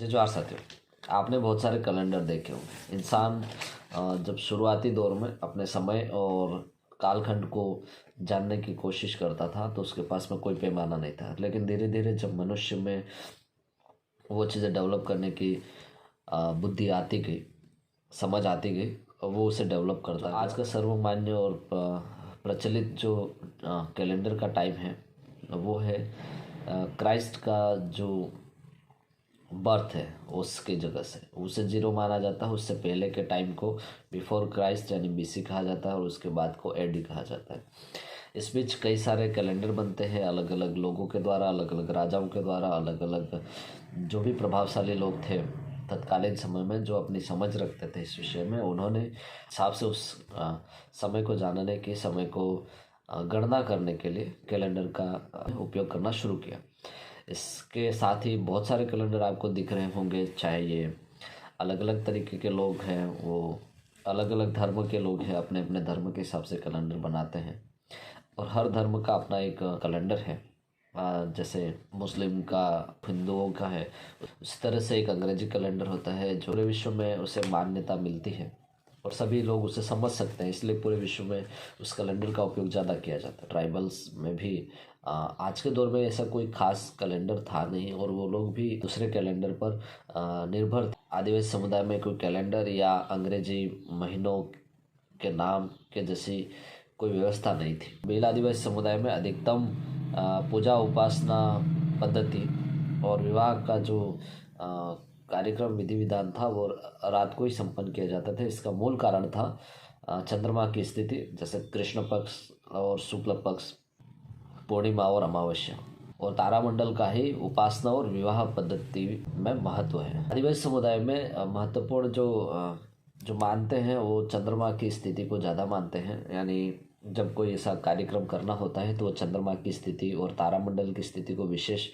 जी जोहार साथियों। आपने बहुत सारे कैलेंडर देखे होंगे। इंसान जब शुरुआती दौर में अपने समय और कालखंड को जानने की कोशिश करता था तो उसके पास में कोई पैमाना नहीं था, लेकिन धीरे धीरे जब मनुष्य में वो चीज़ें डेवलप करने की बुद्धि आती गई, समझ आती गई, और वो उसे डेवलप करता है। आज का सर्वमान्य और प्रचलित जो कैलेंडर का टाइम है वो है क्राइस्ट का जो बर्थ है उसकी जगह से, उसे जीरो माना जाता है। उससे पहले के टाइम को बिफोर क्राइस्ट यानी बीसी कहा जाता है और उसके बाद को एडी कहा जाता है। इस बीच कई सारे कैलेंडर बनते हैं अलग अलग लोगों के द्वारा, अलग अलग राजाओं के द्वारा, अलग अलग जो भी प्रभावशाली लोग थे तत्कालीन समय में, जो अपनी समझ रखते थे इस विषय में, उन्होंने हिसाब से उस समय को जानने की, समय को गणना करने के लिए कैलेंडर का उपयोग करना शुरू किया। इसके साथ ही बहुत सारे कैलेंडर आपको दिख रहे होंगे, चाहे ये अलग अलग तरीके के लोग हैं, वो अलग अलग धर्म के लोग हैं, अपने अपने धर्म के हिसाब से कैलेंडर बनाते हैं और हर धर्म का अपना एक कैलेंडर है। जैसे मुस्लिम का, हिंदुओं का है, उस तरह से एक अंग्रेजी कैलेंडर होता है जो पूरे विश्व में उसे मान्यता मिलती है और सभी लोग उसे समझ सकते हैं, इसलिए पूरे विश्व में उस कैलेंडर का उपयोग ज़्यादा किया जाता है। ट्राइबल्स में भी आज के दौर में ऐसा कोई खास कैलेंडर था नहीं और वो लोग भी दूसरे कैलेंडर पर निर्भर थे। आदिवासी समुदाय में कोई कैलेंडर या अंग्रेजी महीनों के नाम के जैसी कोई व्यवस्था नहीं थी। भील आदिवासी समुदाय में अधिकतम पूजा उपासना पद्धति और विवाह का जो कार्यक्रम विधि विधान था वो रात को ही संपन्न किया जाता था। इसका मूल कारण था चंद्रमा की स्थिति, जैसे कृष्ण पक्ष और शुक्ल पक्ष, पूर्णिमा और अमावस्या, और तारामंडल का ही उपासना और विवाह पद्धति में महत्व है। आदिवासी समुदाय में महत्वपूर्ण जो मानते हैं वो चंद्रमा की स्थिति को ज़्यादा मानते हैं। यानी जब कोई ऐसा कार्यक्रम करना होता है तो वो चंद्रमा की स्थिति और तारामंडल की स्थिति को विशेष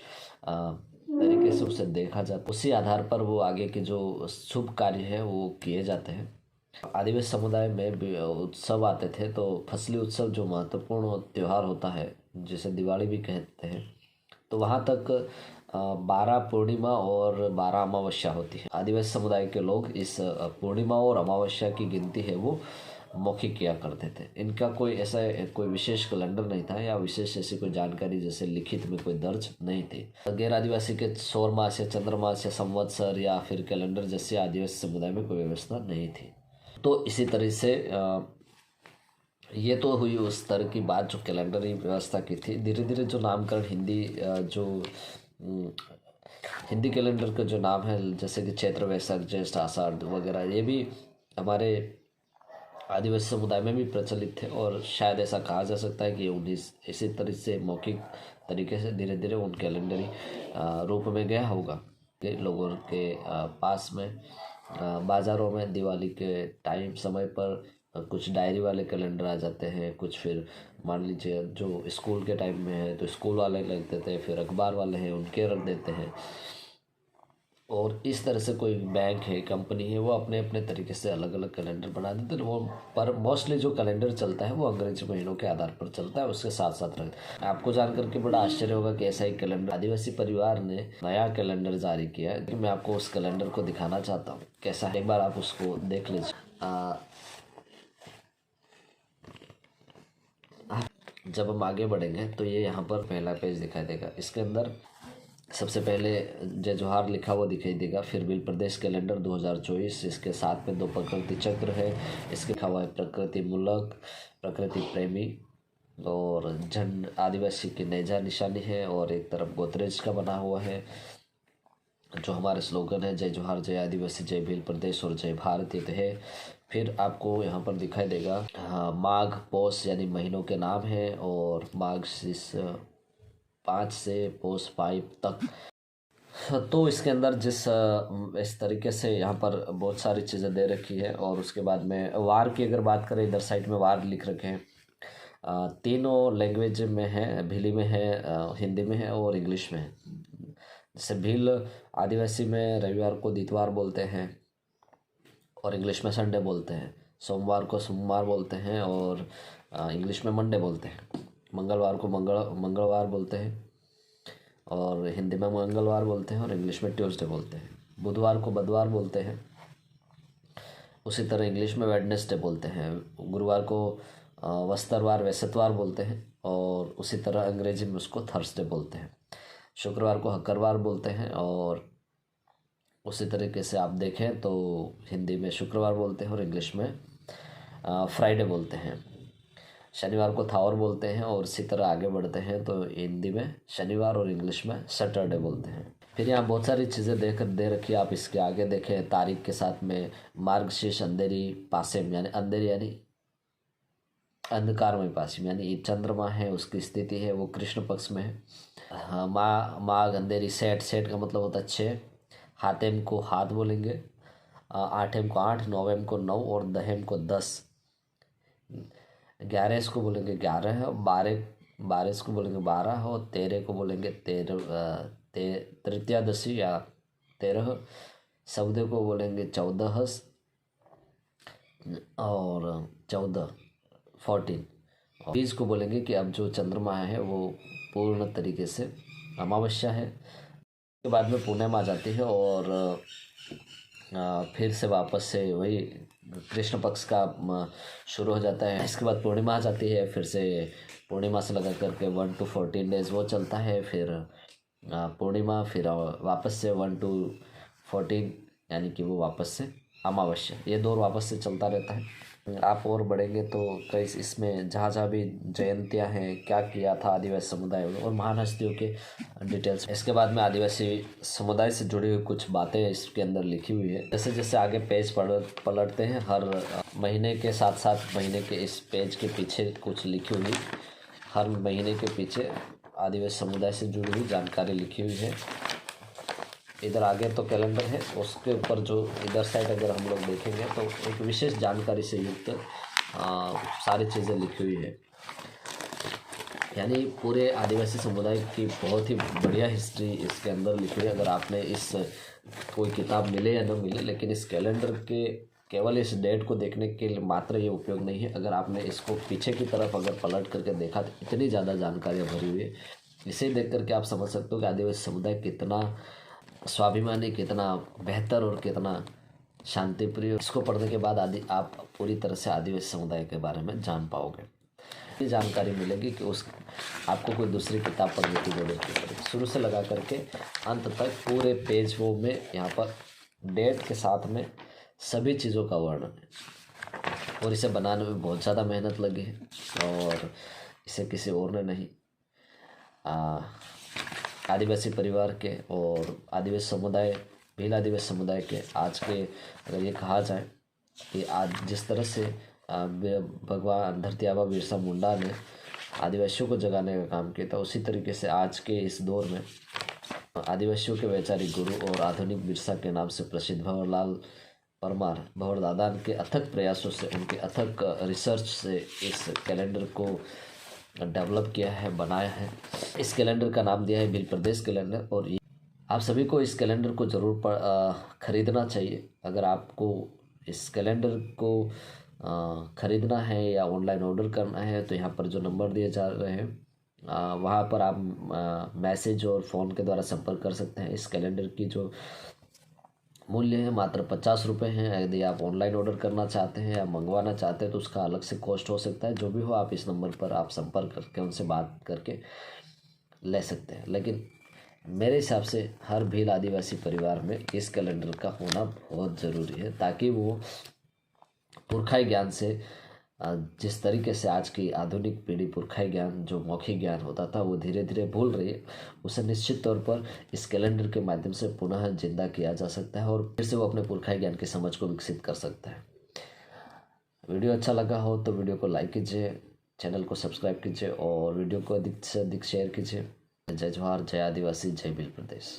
तरीके से उसे देखा जाता, उसी आधार पर वो आगे के जो शुभ कार्य है वो किए जाते हैं। आदिवासी समुदाय में भी उत्सव आते थे, तो फसली उत्सव जो महत्वपूर्ण त्यौहार होता है जिसे दिवाली भी कहते हैं, तो वहाँ तक 12 पूर्णिमा और 12 अमावस्या होती है। आदिवासी समुदाय के लोग इस पूर्णिमा और अमावस्या की गिनती है वो मौखिक किया करते थे। इनका कोई ऐसा कोई विशेष कैलेंडर नहीं था या विशेष ऐसी कोई जानकारी जैसे लिखित में कोई दर्ज नहीं थी। गैर आदिवासी के सौर मास या चंद्रमास या संवत्सर या फिर कैलेंडर जैसे आदिवासी समुदाय में कोई व्यवस्था नहीं थी। तो इसी तरह से ये तो हुई उस तरह की बात जो कैलेंडर ही व्यवस्था की थी। धीरे धीरे जो नामकरण हिंदी कैलेंडर के जो नाम है, जैसे कि चैत्र, वैशाख, ज्येष्ठ, आषाढ़ वगैरह, ये भी हमारे आदिवासी समुदाय में भी प्रचलित थे और शायद ऐसा कहा जा सकता है कि 19 इसी तरह से मौखिक तरीके से धीरे धीरे उन कैलेंडरी रूप में गया होगा कि लोगों के पास में बाज़ारों में दिवाली के टाइम समय पर कुछ डायरी वाले कैलेंडर आ जाते हैं, कुछ फिर मान लीजिए जो स्कूल के टाइम में है तो स्कूल वाले रख देते हैं, फिर अखबार वाले हैं उनके रख देते हैं, और इस तरह से कोई बैंक है, कंपनी है, वो अपने अपने तरीके से अलग अलग कैलेंडर बना देते हैं। वो पर मोस्टली जो कैलेंडर चलता है वो अंग्रेजी महीनों के आधार पर चलता है, उसके साथ साथ रख। आपको जानकर के बड़ा आश्चर्य होगा कि ऐसा ही कैलेंडर आदिवासी परिवार ने नया कैलेंडर जारी किया है, कि मैं आपको उस कैलेंडर को दिखाना चाहता हूँ कैसा है। एक बार आप उसको देख लीजिए। जब हम आगे बढ़ेंगे तो ये यहाँ पर पहला पेज दिखाई देगा। इसके अंदर सबसे पहले जय जोहार लिखा हुआ दिखाई देगा, फिर भील प्रदेश कैलेंडर 2024, इसके साथ में 2 प्रकृति चक्र है, इसके लिखा हुआ है प्रकृति मूलक, प्रकृति प्रेमी, और जन आदिवासी की नेजा निशानी है, और एक तरफ गोदरेज का बना हुआ है जो हमारे स्लोगन है, जय जोहार, जय आदिवासी, जय भील प्रदेश और जय भारत, ये तो है। फिर आपको यहाँ पर दिखाई देगा माघ, पौष यानी महीनों के नाम है, और माघ 5 से पौष 5 तक। तो इसके अंदर इस तरीके से यहाँ पर बहुत सारी चीज़ें दे रखी है। और उसके बाद में वार की अगर बात करें, इधर साइड में वार लिख रखे हैं। तीनों लैंग्वेज में है, भीली में है, हिंदी में है और इंग्लिश में है। जैसे भील आदिवासी में रविवार को दितवार बोलते हैं और इंग्लिश में संडे बोलते हैं, सोमवार को सोमवार बोलते हैं और इंग्लिश में मंडे बोलते हैं, मंगलवार को मंगलवार बोलते हैं और हिंदी में मंगलवार बोलते हैं और इंग्लिश में ट्यूसडे बोलते हैं। बुधवार को बुधवार बोलते हैं। उसी तरह इंग्लिश में वेडनेसडे बोलते हैं। गुरुवार को वस्त्रवार वैसतवार बोलते हैं, और उसी तरह अंग्रेजी में उसको थर्सडे बोलते हैं। शुक्रवार को हकरवार बोलते हैं, और उसी तरीके से आप देखें तो हिंदी में शुक्रवार बोलते हैं और इंग्लिश में फ्राइडे बोलते हैं। शनिवार को थावर बोलते हैं, और इसी तरह आगे बढ़ते हैं तो हिंदी में शनिवार और इंग्लिश में सैटरडे बोलते हैं। फिर यहाँ बहुत सारी चीज़ें दे रखी है, आप इसके आगे देखें तारीख के साथ में मार्गशीर्ष अंधेरी पासिम, यानी अंधेरी यानी अंधकारमय पासिम, यानी चंद्रमा है उसकी स्थिति है वो कृष्ण पक्ष में है। हाँ, माघ अंधेरी सेठ, सेठ का मतलब होता है 6। हाथेम को हाथ बोलेंगे, आठेम को 8, नौवेम को 9 और दहेम को 10। 11 को बोलेंगे 11, और 12 को बोलेंगे 12, और 13 को बोलेंगे 13 तृतीयादशी या 13। 14 को बोलेंगे 14, और 14 14। और 20 को बोलेंगे कि अब जो चंद्रमा है वो पूर्ण तरीके से अमावस्या है। के बाद में पूर्णिमा आ जाती है, और फिर से वापस से वही कृष्ण पक्ष का शुरू हो जाता है। इसके बाद पूर्णिमा आ जाती है, फिर से पूर्णिमा से लगा करके 1 to 14 डेज़ वो चलता है। फिर पूर्णिमा, फिर वापस से 1 to 14, यानी कि वो वापस से अमावस्या, ये दौर वापस से चलता रहता है। आप और बढ़ेंगे तो कई इसमें जहाँ जहाँ भी जयंतियाँ हैं, क्या किया था आदिवासी समुदाय और महान हस्तियों के डिटेल्स। इसके बाद में आदिवासी समुदाय से जुड़ी हुई कुछ बातें इसके अंदर लिखी हुई है। जैसे जैसे आगे पेज पलटते हैं, हर महीने के साथ साथ महीने के इस पेज के पीछे कुछ लिखी हुई, हर महीने के पीछे आदिवासी समुदाय से जुड़ी हुई जानकारी लिखी हुई है। इधर आगे तो कैलेंडर है, उसके ऊपर जो इधर साइड अगर हम लोग देखेंगे तो एक विशेष जानकारी से युक्त सारी चीज़ें लिखी हुई है। यानी पूरे आदिवासी समुदाय की बहुत ही बढ़िया हिस्ट्री इसके अंदर लिखी है। अगर आपने इस कोई किताब मिले या न मिले, लेकिन इस कैलेंडर के केवल इस डेट को देखने के लिए मात्र ये उपयोग नहीं है। अगर आपने इसको पीछे की तरफ अगर पलट करके देखा तो इतनी ज़्यादा जानकारियाँ भरी हुई है। इसे देख करके आप समझ सकते हो कि आदिवासी समुदाय कितना स्वाभिमानी, कितना बेहतर और कितना शांतिप्रिय। इसको पढ़ने के बाद आप पूरी तरह से आदिवासी समुदाय के बारे में जान पाओगे। ये जानकारी मिलेगी कि आपको कोई दूसरी किताब पढ़ने की जरूरत नहीं पड़ेगी। शुरू से लगा करके अंत तक पूरे पेज वो में यहाँ पर डेट के साथ में सभी चीज़ों का वर्णन है। और इसे बनाने में बहुत ज़्यादा मेहनत लगी है, और इसे किसी और ने नहीं, आदिवासी परिवार के और आदिवासी समुदाय, भील आदिवासी समुदाय के आज के, अगर ये कहा जाए कि आज जिस तरह से भगवान धरती आबा बिरसा मुंडा ने आदिवासियों को जगाने का काम किया था, उसी तरीके से आज के इस दौर में आदिवासियों के वैचारिक गुरु और आधुनिक बिरसा के नाम से प्रसिद्ध भंवरलाल परमार, भंवर दादा के अथक प्रयासों से, उनके अथक रिसर्च से इस कैलेंडर को डेवलप किया है, बनाया है। इस कैलेंडर का नाम दिया है भील प्रदेश कैलेंडर। और आप सभी को इस कैलेंडर को ज़रूर खरीदना चाहिए। अगर आपको इस कैलेंडर को खरीदना है या ऑनलाइन ऑर्डर करना है तो यहाँ पर जो नंबर दिए जा रहे हैं वहाँ पर आप मैसेज और फ़ोन के द्वारा संपर्क कर सकते हैं। इस कैलेंडर की जो मूल्य है मात्र 50 रुपये हैं। यदि आप ऑनलाइन ऑर्डर करना चाहते हैं या मंगवाना चाहते हैं तो उसका अलग से कॉस्ट हो सकता है। जो भी हो, आप इस नंबर पर आप संपर्क करके उनसे बात करके ले सकते हैं। लेकिन मेरे हिसाब से हर भील आदिवासी परिवार में इस कैलेंडर का होना बहुत ज़रूरी है, ताकि वो पुरखाई ज्ञान से जिस तरीके से आज की आधुनिक पीढ़ी पुरखाई ज्ञान, जो मौखिक ज्ञान होता था, वो धीरे धीरे भूल रही है, उसे निश्चित तौर पर इस कैलेंडर के माध्यम से पुनः जिंदा किया जा सकता है और फिर से वो अपने पुरखाई ज्ञान की समझ को विकसित कर सकता है। वीडियो अच्छा लगा हो तो वीडियो को लाइक कीजिए, चैनल को सब्सक्राइब कीजिए और वीडियो को अधिक से अधिक शेयर कीजिए। जय जोहार, जय आदिवासी, जय भील प्रदेश।